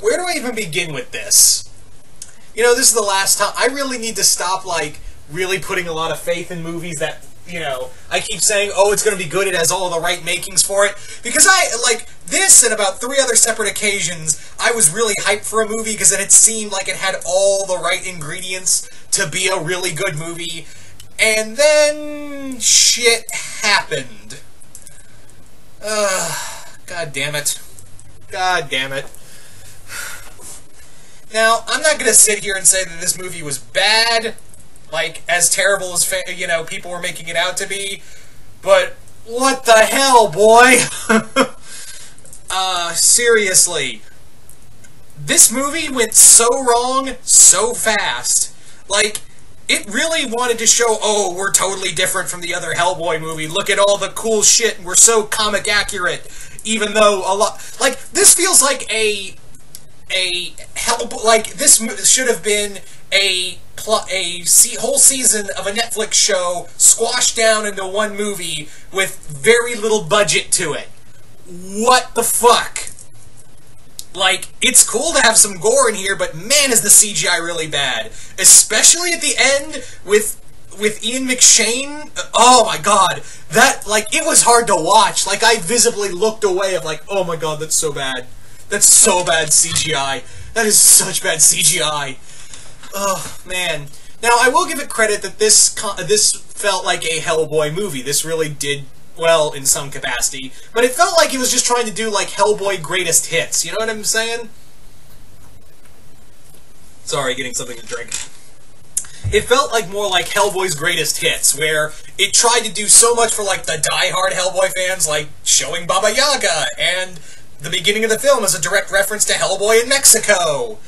Where do I even begin with this? You know, this is the last time. I really need to stop, like, really putting a lot of faith in movies that, you know, I keep saying, oh, it's going to be good, it has all the right makings for it. Because like, this and about 3 other separate occasions, I was really hyped for a movie because it seemed like it had all the right ingredients to be a really good movie. And then shit happened. God damn it. God damn it. Now, I'm not going to sit here and say that this movie was bad, like, as terrible as, you know, people were making it out to be, but what the hell, boy? Seriously. This movie went so wrong so fast. Like, it really wanted to show, oh, we're totally different from the other Hellboy movie. Look at all the cool shit, and we're so comic accurate. Even though a lot... Like, this feels like this should have been a whole season of a Netflix show squashed down into one movie with very little budget to it. What the fuck? Like, it's cool to have some gore in here, but man, is the CGI really bad. Especially at the end with Ian McShane. Oh my god. That, like, it was hard to watch. Like, I visibly looked away of like, oh my god, that's so bad. That's so bad CGI. That is such bad CGI. Oh, man. Now, I will give it credit that this felt like a Hellboy movie. This really did well in some capacity. But it felt like he was just trying to do, like, Hellboy greatest hits. You know what I'm saying? Sorry, getting something to drink. It felt like more like Hellboy's greatest hits, where it tried to do so much for, like, the die-hard Hellboy fans, like showing Baba Yaga, and the beginning of the film is a direct reference to Hellboy in Mexico.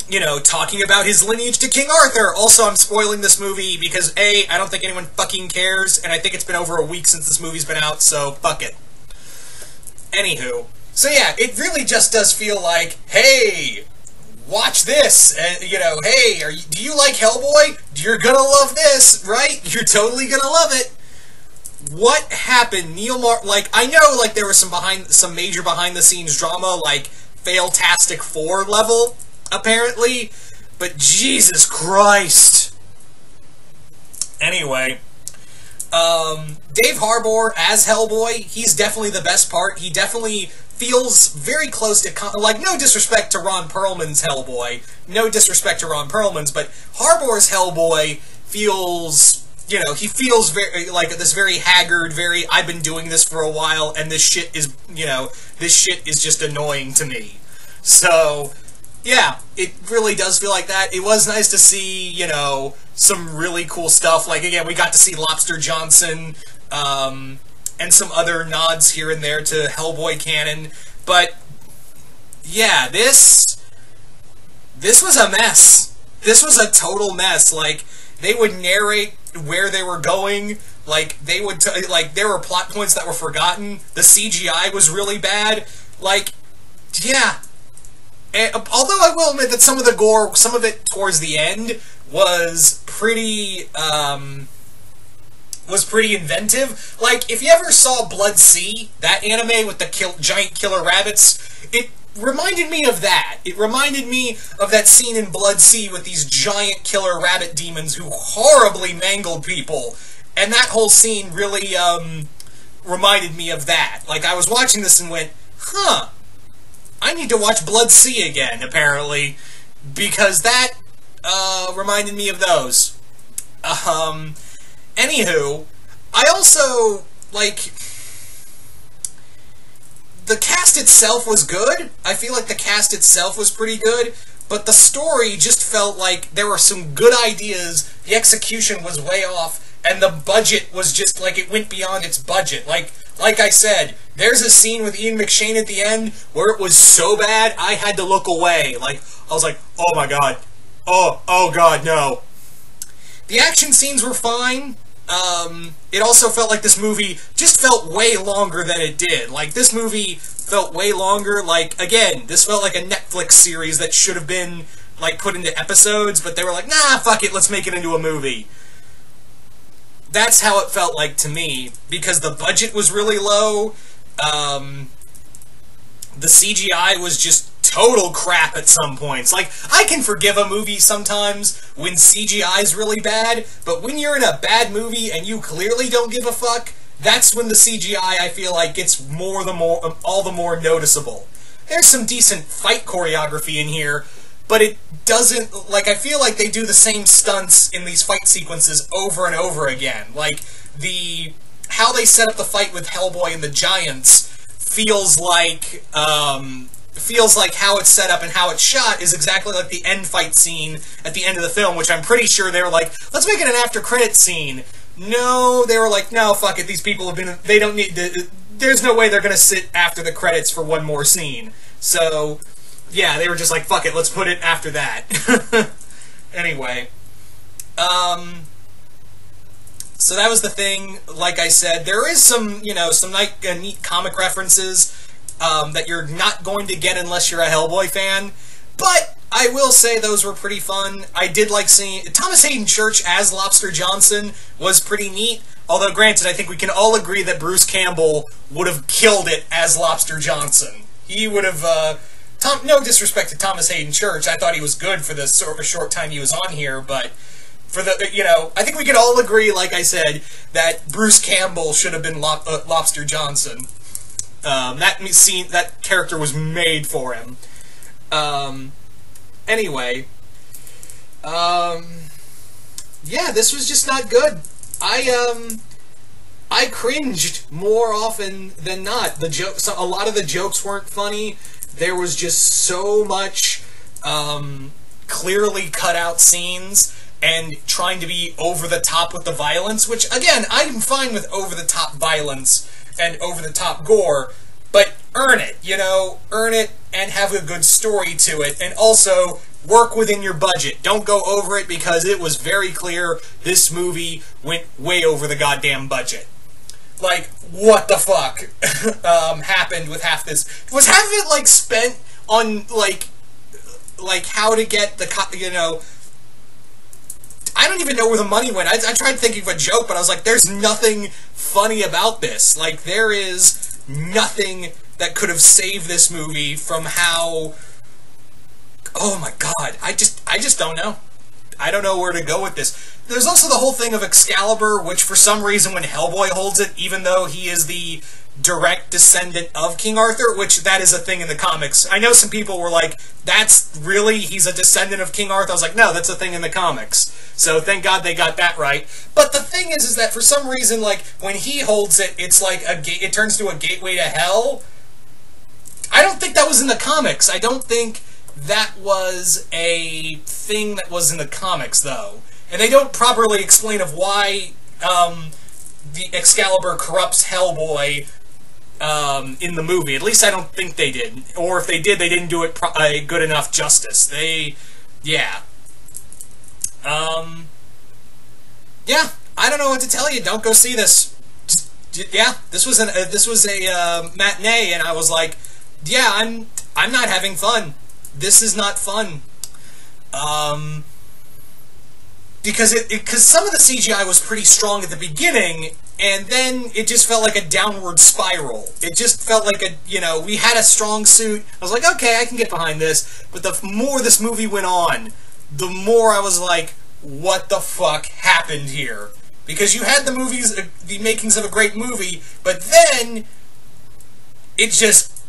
You know, talking about his lineage to King Arthur. Also, I'm spoiling this movie because, A, I don't think anyone fucking cares, and I think it's been over a week since this movie's been out, so fuck it. Anywho. So yeah, it really just does feel like, hey, watch this, and, you know, hey, do you like Hellboy? You're gonna love this, right? You're totally gonna love it. What happened? Like, I know, like, there was some major behind-the-scenes drama, like, Failtastic 4 level, apparently, but Jesus Christ. Anyway, Dave Harbour as Hellboy, he's definitely the best part. He definitely feels very close to, like, no disrespect to Ron Perlman's Hellboy, no disrespect to Ron Perlman's, but Harbour's Hellboy feels, you know, he feels very, like, this very haggard, very, I've been doing this for a while, and this shit is, you know, this shit is just annoying to me. So, yeah, it really does feel like that. It was nice to see, you know, some really cool stuff. Like, again, we got to see Lobster Johnson, and some other nods here and there to Hellboy canon. But, yeah, this was a mess. This was a total mess. Like, they would narrate where they were going. Like, they would, like, there were plot points that were forgotten. The CGI was really bad. Like, yeah. And, although I will admit that some of the gore, some of it towards the end, was pretty inventive. Like, if you ever saw Blood Sea, that anime with the giant killer rabbits, it reminded me of that. It reminded me of that scene in Blood Sea with these giant killer rabbit demons who horribly mangled people. And that whole scene really, reminded me of that. Like, I was watching this and went, huh, I need to watch Blood Sea again, apparently, because that, reminded me of those. Anywho, I also, like, the cast itself was good. I feel like the cast itself was pretty good, but the story just felt like there were some good ideas, the execution was way off, and the budget was just, like, it went beyond its budget. Like I said, there's a scene with Ian McShane at the end where it was so bad, I had to look away. Like, I was like, oh my god. Oh god, no. The action scenes were fine. It also felt like this movie just felt way longer than it did. Like, this movie felt way longer. Like, again, this felt like a Netflix series that should have been, like, put into episodes, but they were like, nah, fuck it, let's make it into a movie. that's how it felt like to me, because the budget was really low. The CGI was just total crap at some points. Like, I can forgive a movie sometimes when CGI is really bad, but when you're in a bad movie and you clearly don't give a fuck, that's when the CGI, I feel like, gets all the more noticeable. There's some decent fight choreography in here, but it doesn't, like, I feel like they do the same stunts in these fight sequences over and over again. Like, how they set up the fight with Hellboy and the Giants feels like how it's set up and how it's shot is exactly like the end fight scene at the end of the film, which I'm pretty sure they were like, let's make it an after-credit scene. No, they were like, no, fuck it, these people have been, they don't need to, there's no way they're gonna sit after the credits for one more scene. So, yeah, they were just like, fuck it, let's put it after that. Anyway, so that was the thing. Like I said, there is some, some neat comic references that you're not going to get unless you're a Hellboy fan, but I will say those were pretty fun. I did like seeing Thomas Hayden Church as Lobster Johnson was pretty neat, although granted, I think we can all agree that Bruce Campbell would have killed it as Lobster Johnson. He would have, no disrespect to Thomas Hayden Church, I thought he was good for the short time he was on here, but for the, I think we can all agree, like I said, that Bruce Campbell should have been Lobster Johnson. That character was made for him. Anyway, yeah, this was just not good. I cringed more often than not. A lot of the jokes weren't funny. There was just so much clearly cut out scenes and trying to be over the top with the violence, which, again, I'm fine with over the top violence and over the top gore, but earn it, earn it and have a good story to it, and also work within your budget. Don't go over it, because it was very clear this movie went way over the goddamn budget. Like, what the fuck happened with half this? Was half of it, like, spent on, like how to get the, I don't even know where the money went. I tried thinking of a joke, but I was like, there's nothing funny about this. Like, there is nothing that could have saved this movie from how... Oh my god, I just don't know. I don't know where to go with this. There's also the whole thing of Excalibur, which for some reason when Hellboy holds it, even though he is the direct descendant of King Arthur, which that is a thing in the comics. I know some people were like, that's really, he's a descendant of King Arthur? I was like, no, that's a thing in the comics. So thank God they got that right. But the thing is that for some reason, like, when he holds it, it's like it turns to a gateway to hell. I don't think that was in the comics. I don't think that was a thing that was in the comics, though. And they don't properly explain of why the Excalibur corrupts Hellboy in the movie. At least I don't think they did. Or if they did, they didn't do it good enough justice. Yeah. Yeah, I don't know what to tell you. Don't go see this. Yeah, this was a matinee, and I was like, yeah, I'm not having fun. This is not fun. Because some of the CGI was pretty strong at the beginning, and then it just felt like a downward spiral. It just felt like we had a strong suit. I was like, okay, I can get behind this. But the more this movie went on, the more I was like, what the fuck happened here? Because you had the makings of a great movie, but then it just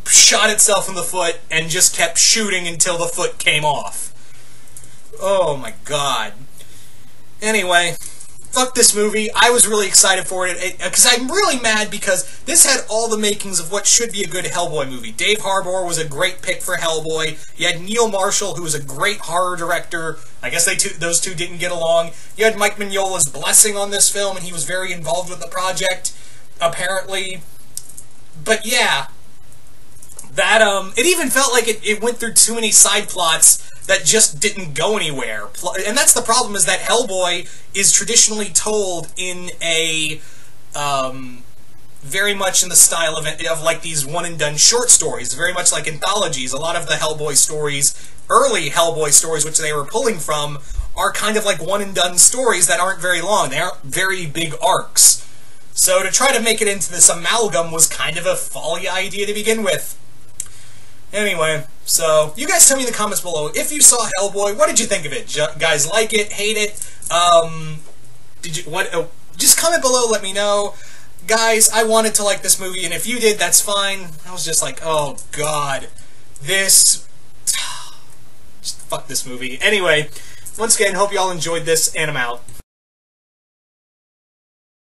shot itself in the foot and just kept shooting until the foot came off. Oh my god. Anyway, fuck this movie. I was really excited for it, because I'm really mad because this had all the makings of what should be a good Hellboy movie. Dave Harbour was a great pick for Hellboy. You had Neil Marshall, who was a great horror director. I guess those two didn't get along. You had Mike Mignola's blessing on this film, and he was very involved with the project, apparently. But yeah, that, it even felt like it went through too many side plots that just didn't go anywhere. And that's the problem, is that Hellboy is traditionally told in a, very much in the style of like these one-and-done short stories, very much like anthologies. A lot of the Hellboy stories, early Hellboy stories, which they were pulling from, are kind of like one-and-done stories that aren't very long. They aren't very big arcs. So to try to make it into this amalgam was kind of a folly idea to begin with. Anyway, so you guys tell me in the comments below, if you saw Hellboy, what did you think of it? Guys like it, hate it? Just comment below, let me know. Guys, I wanted to like this movie, and if you did, that's fine. I was just like, oh god, this... just fuck this movie. Anyway, once again, hope you all enjoyed this, and I'm out.